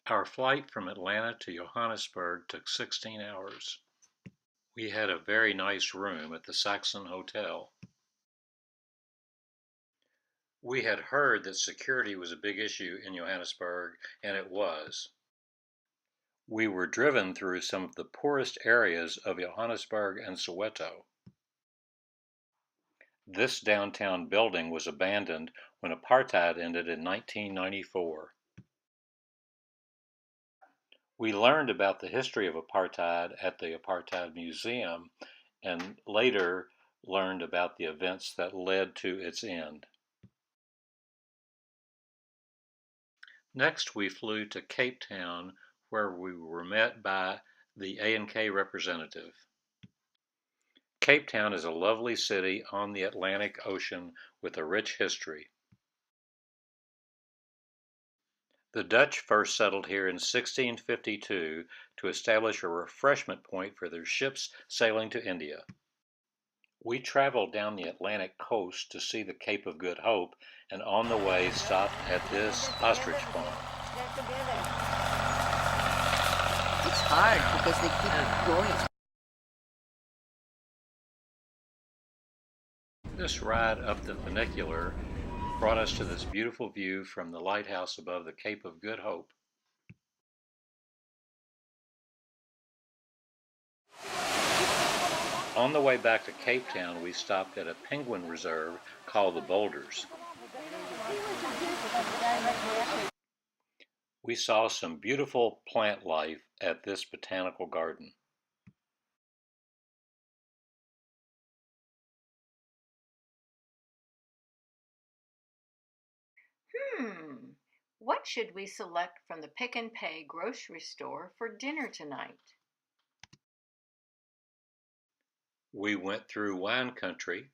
Our flight from Atlanta to Johannesburg took 16 hours. We had a very nice room at the Saxon Hotel. We had heard that security was a big issue in Johannesburg, and it was. We were driven through some of the poorest areas of Johannesburg and Soweto. This downtown building was abandoned when apartheid ended in 1994. We learned about the history of apartheid at the Apartheid Museum and later learned about the events that led to its end. Next, we flew to Cape Town, where we were met by the A&K representative. Cape Town is a lovely city on the Atlantic Ocean with a rich history. The Dutch first settled here in 1652 to establish a refreshment point for their ships sailing to India. We traveled down the Atlantic coast to see the Cape of Good Hope, and on the way stopped at this ostrich farm. It's hard because they keep going. This ride up the funicular brought us to this beautiful view from the lighthouse above the Cape of Good Hope. On the way back to Cape Town, we stopped at a penguin reserve called the Boulders. We saw some beautiful plant life at this botanical garden. What should we select from the Pick and Pay grocery store for dinner tonight? We went through wine country.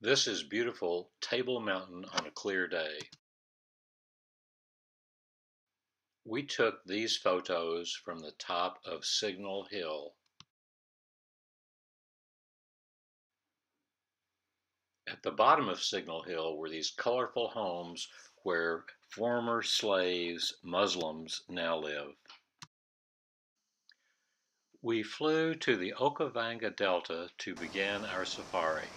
This is beautiful Table Mountain on a clear day. We took these photos from the top of Signal Hill. At the bottom of Signal Hill were these colorful homes where former slaves, Muslims, now live. We flew to the Okavango Delta to begin our safari.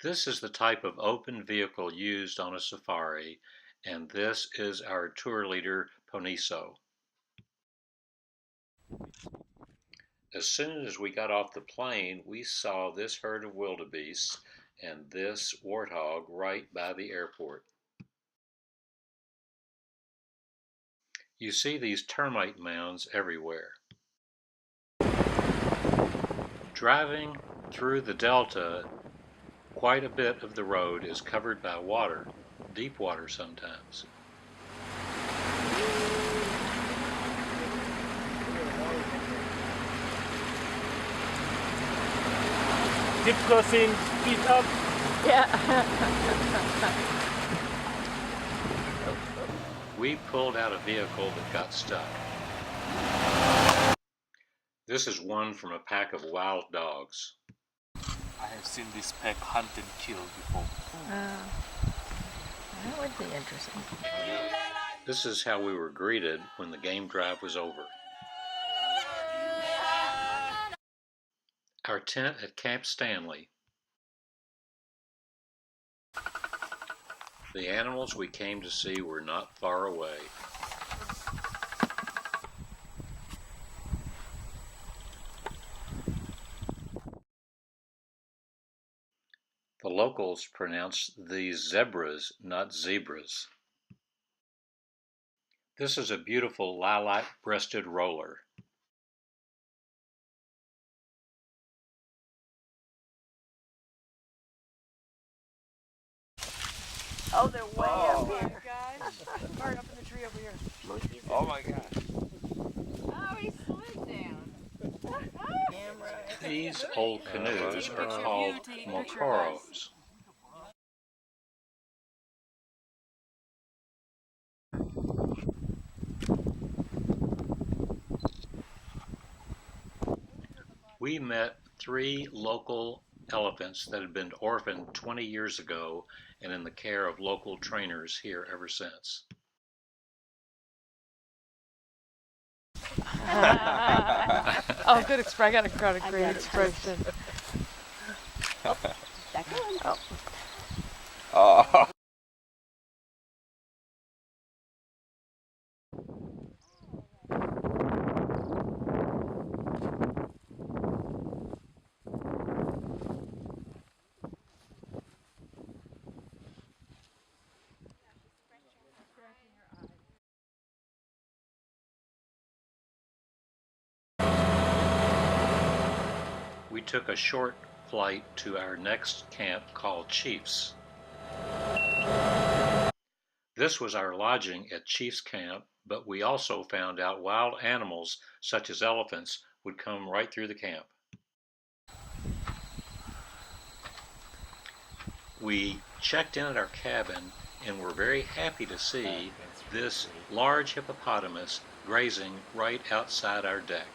This is the type of open vehicle used on a safari, and this is our tour leader, Poniso. As soon as we got off the plane, we saw this herd of wildebeests and this warthog right by the airport. You see these termite mounds everywhere. Driving through the delta, quite a bit of the road is covered by water, deep water sometimes. Keep crossing, speed up. Yeah. We pulled out a vehicle that got stuck. This is one from a pack of wild dogs. I have seen this pack hunt and kill before. That would be interesting. This is how we were greeted when the game drive was over. Our tent at Camp Stanley. The animals we came to see were not far away. The locals pronounce these zebras, not zebras. This is a beautiful lilac-breasted roller. Oh, they're way up here. Guys, right up in the tree over here. Monkeys. Oh my gosh. Oh, he slid down. These old canoes are called mokoros. We met 3 local elephants that had been orphaned 20 years ago and in the care of local trainers here ever since. Oh, good expression. I got a great expression. Back on. Oh. We took a short flight to our next camp called Chiefs. This was our lodging at Chiefs Camp, but we also found out wild animals such as elephants would come right through the camp. We checked in at our cabin and were very happy to see this large hippopotamus grazing right outside our deck.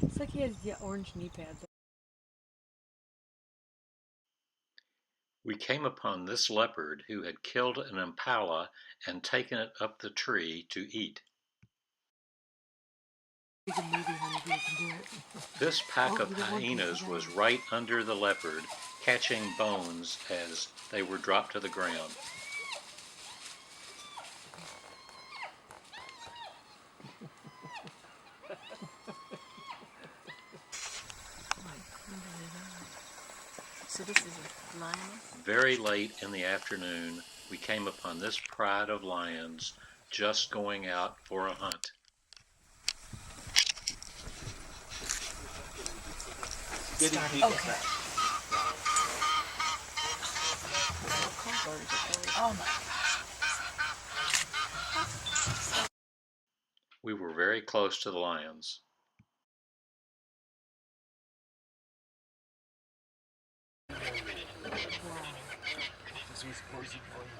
It's like he has orange knee pads. We came upon this leopard who had killed an impala and taken it up the tree to eat. This pack of hyenas was right under the leopard, catching bones as they were dropped to the ground. So this is a lion? Very late in the afternoon, we came upon this pride of lions just going out for a hunt. Oh my God. We were very close to the lions.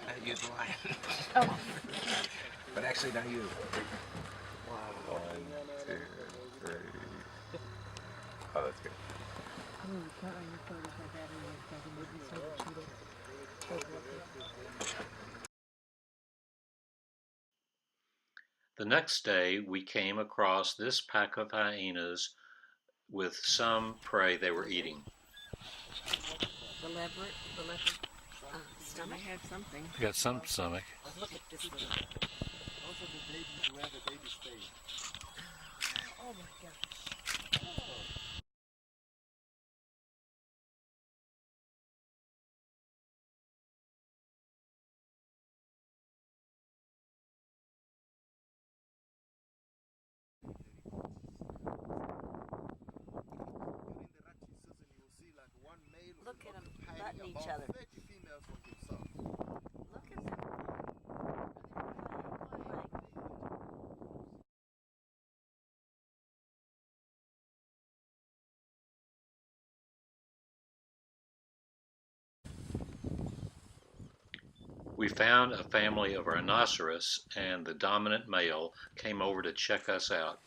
Not you, the lion. Oh. But actually, not you. Wow. 1, 2, 3. Oh, that's good. The next day, we came across this pack of hyenas with some prey they were eating. The leopard stomach had something. They got some stomach. Look at this little. Those are the babies where the baby stays. Oh my gosh. Look at them butting each other. Look at them. We found a family of rhinoceros, and the dominant male came over to check us out.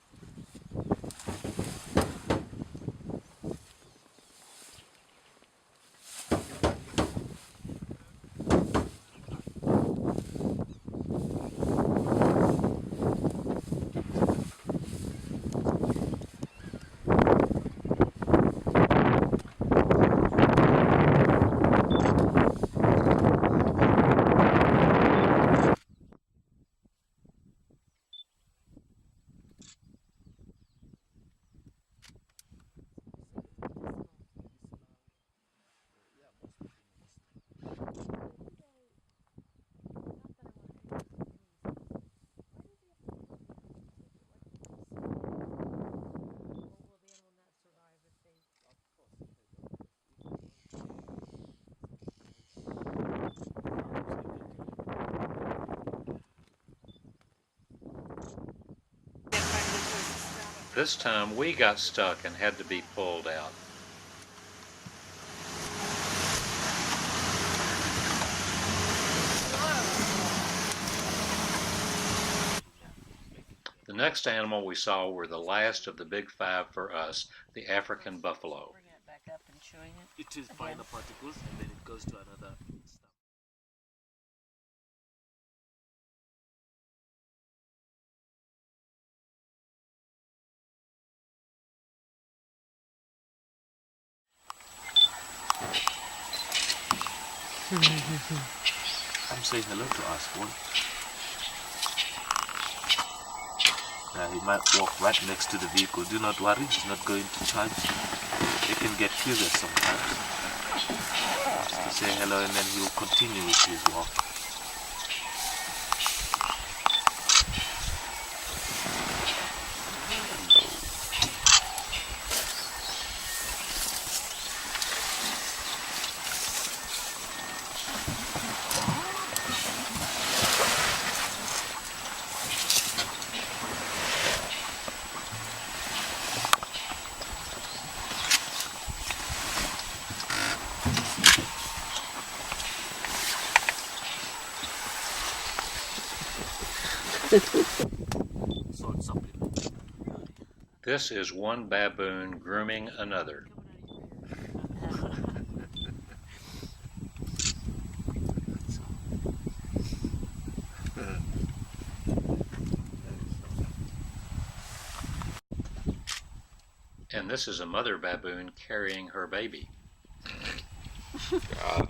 This time we got stuck and had to be pulled out. The next animal we saw were the last of the big five for us, the African buffalo. Bringing it back up and showing it. It is finer particles and then it goes to another stuff. I'm saying hello to us, one. He might walk right next to the vehicle. Do not worry, he's not going to charge. They can get curious sometimes. Just to say hello and then he will continue with his walk. Salt supplement. This is one baboon grooming another. And this is a mother baboon carrying her baby.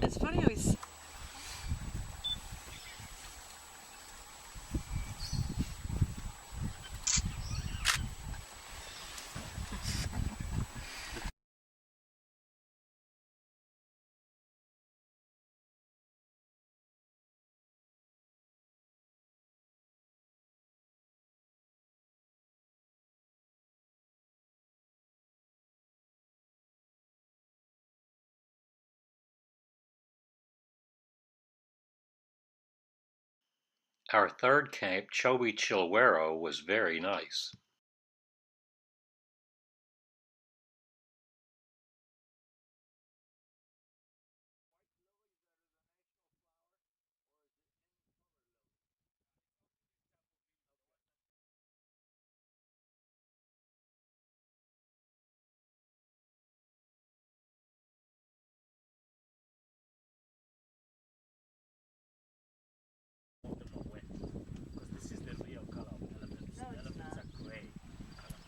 It's funny how he's. Our third camp, Chobe Chilwero, was very nice. Because this is the real color of elephants. No, it's Elephants not. are grey color.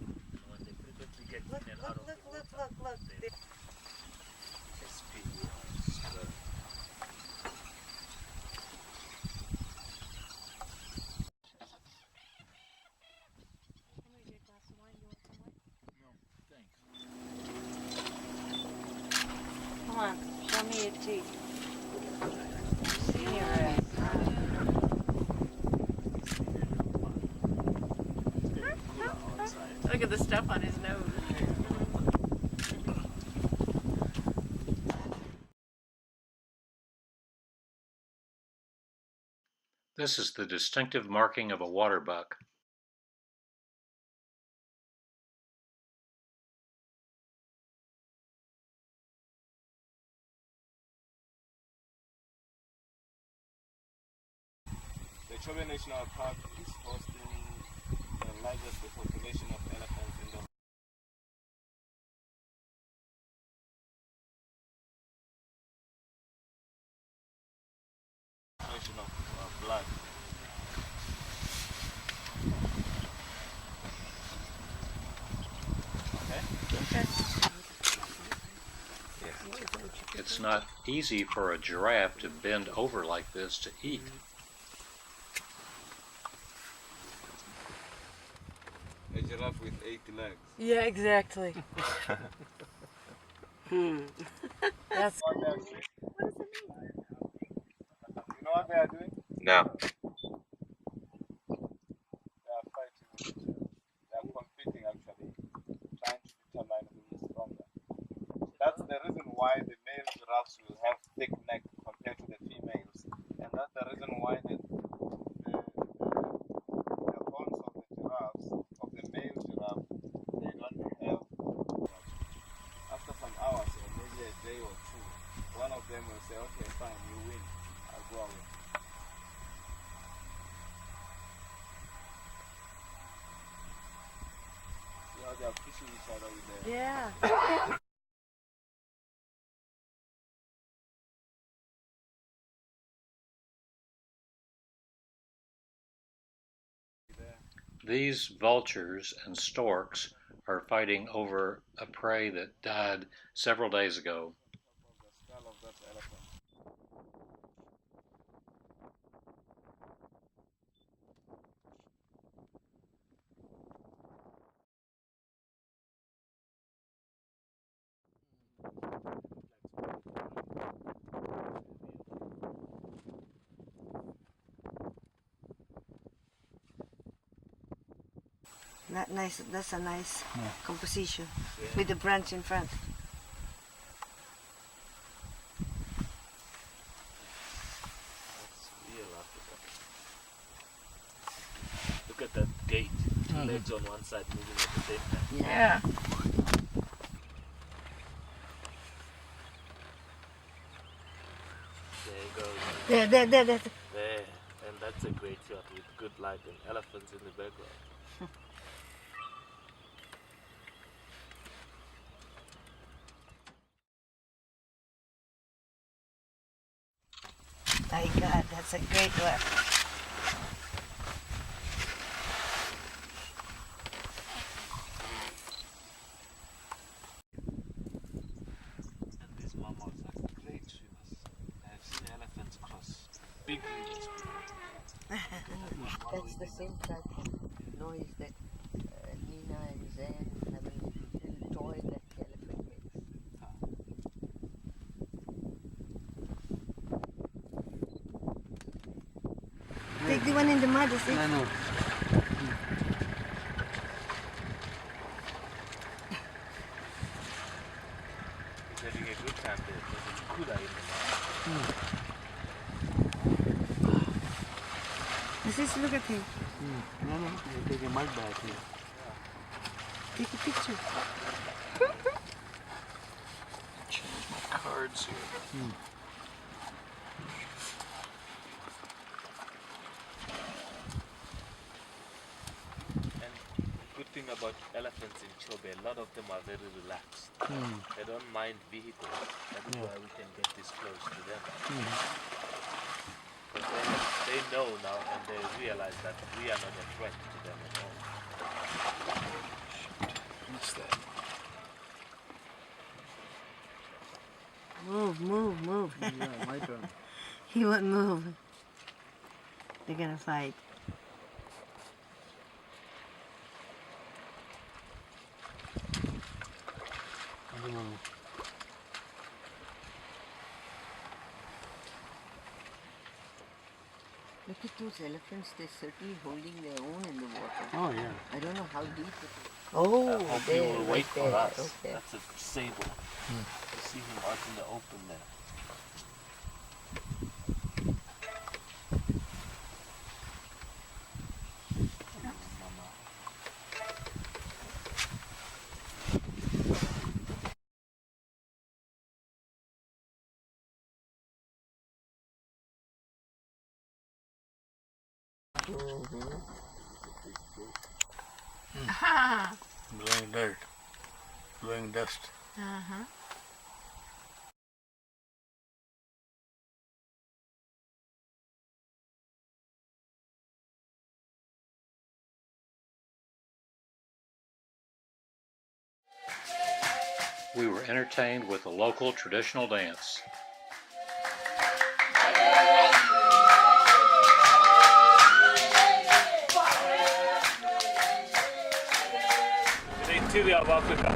And when they frequently get Look, in and look, out of look, the look, water, look, look. they SP sperm. Come on, show me your teeth. See your ass. Look at the stuff on his nose. This is the distinctive marking of a water buck. The Chobe National Park is hosting the largest population of elephants in the world. Of blood. It's not easy for a giraffe to bend over like this to eat. A giraffe with 8 legs. Yeah, exactly. That's What they are doing? You know what they are doing? No. They are fighting with each other. They are competing actually, trying to determine who is stronger. That's the reason why the male giraffes will have thick neck compared to the females. And that's the reason why the horns of the giraffes, of the male giraffe, of them will say, okay, fine, you win. I'll go away. See how they are pushing each other with their... Yeah. These vultures and storks are fighting over a prey that died several days ago. Top of the skull of that elephant. That nice. That's a nice composition with the branch in front. That's real Africa. Look at that gait. Two legs on one side moving at the same time. Yeah. There you go. There. There. And that's a great shot with good light and elephants in the background. My God, that's a great one. And these mammals are great swimmers. I've seen elephants cross big rivers before. That's the same type of noise that Nina and Zen have a little toy that the elephant makes. Take the one in the mud, see? No. He's having a good time there because it's cooler in the mouth. This look at him. No. You're taking mud back here. Take a picture. Change my cards here. And the good thing about elephants in Chobe, a lot of them are very relaxed. They don't mind vehicles. That is why we can get this close to them. Because they know now and they realize that we are not a threat to them at all. What's that? Move. Yeah, my turn. He won't move. They're gonna fight. I don't know. Look at those elephants. They're certainly holding their own in the water. Oh, yeah. I don't know how deep it is. Oh, Hope there, you will right wait for there. us. Okay. That's a sable. You see him out in the open there. Mama. Blowing dirt. Blowing dust. We were entertained with a local traditional dance. The interior of Africa,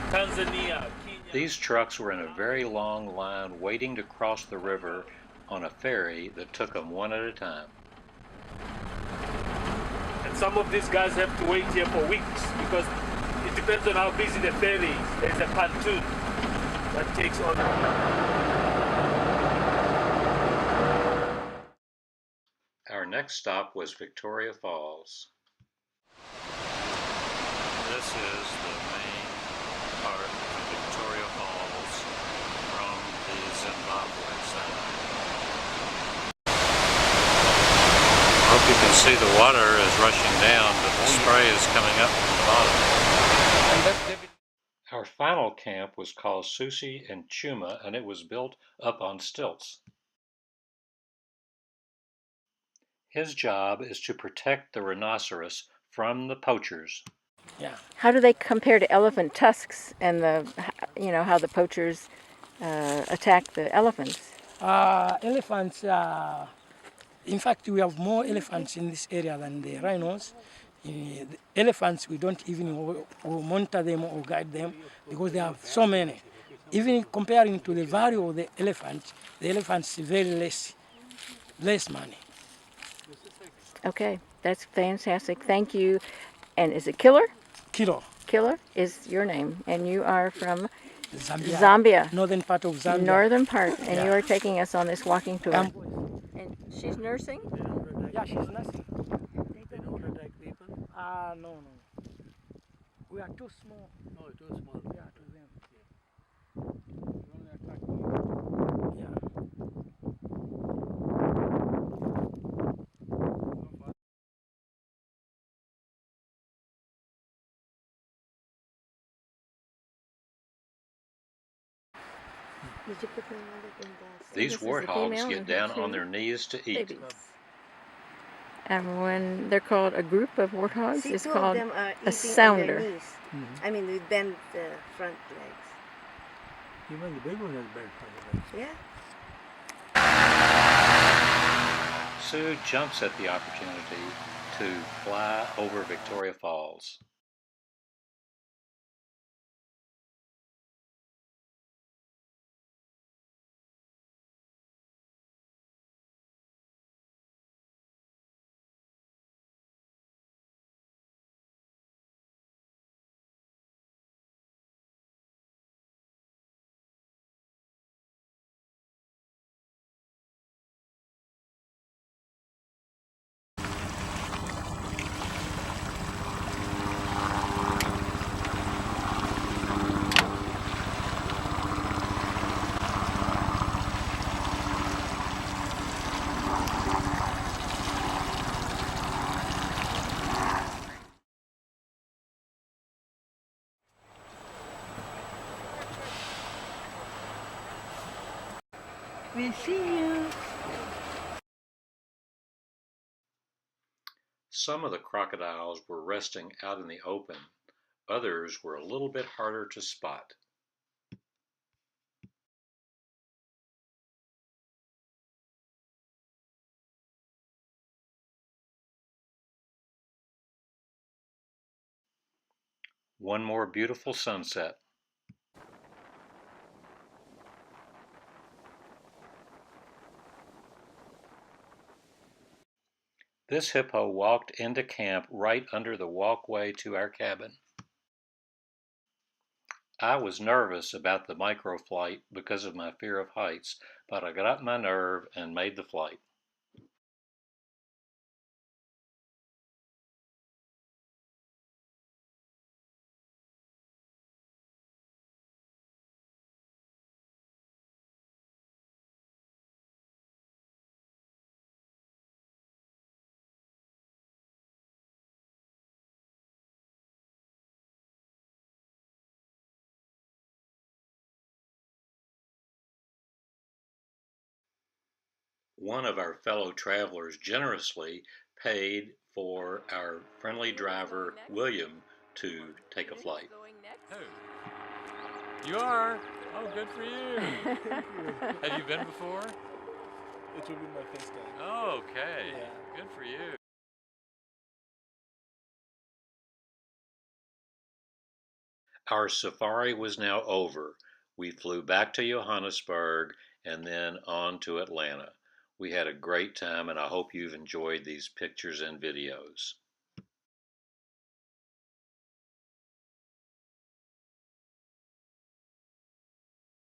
Tanzania, Kenya. These trucks were in a very long line waiting to cross the river on a ferry that took them one at a time. And some of these guys have to wait here for weeks because it depends on how busy the ferry is. There's a pontoon that takes on. Our next stop was Victoria Falls. This is the main part of Victoria Falls from the Zimbabwe hope you can see the water is rushing down, but the spray is coming up from the bottom. Our final camp was called Susi and Chuma, and it was built up on stilts. His job is to protect the rhinoceros from the poachers. Yeah. How do they compare to elephant tusks and how the poachers attack the elephants? Elephants, in fact, we have more elephants in this area than the rhinos. The elephants, we don't even monitor them or guide them because there are so many. Even comparing to the value of the elephants is very less money. Okay, that's fantastic. Thank you. And is it Killer? Kilo. Killer is your name, and you are from Zambia. Zambia. Northern part of Zambia. Northern part, and Yeah. you are taking us on this walking tour. And she's nursing? yeah, she's nursing. They don't attack people. No. We are too small. No, too small. Yeah, to them. They only attack people. Yeah. Did you put them in the These warthogs get down on their knees to eat. babies. And when they're called a group of warthogs, it's called a sounder. Mm-hmm. I mean, we bend the front legs. Even the big one has bent for the legs. Yeah. Sue jumps at the opportunity to fly over Victoria Falls. We'll see you. Some of the crocodiles were resting out in the open. Others were a little bit harder to spot. One more beautiful sunset. This hippo walked into camp right under the walkway to our cabin. I was nervous about the microflight because of my fear of heights, but I got up my nerve and made the flight. One of our fellow travelers generously paid for our friendly driver, William, to take a flight. Who? You are? Oh, good for you. Have you been before? It will be my first time. Oh, okay. Yeah. Good for you. Our safari was now over. We flew back to Johannesburg and then on to Atlanta. We had a great time, and I hope you've enjoyed these pictures and videos.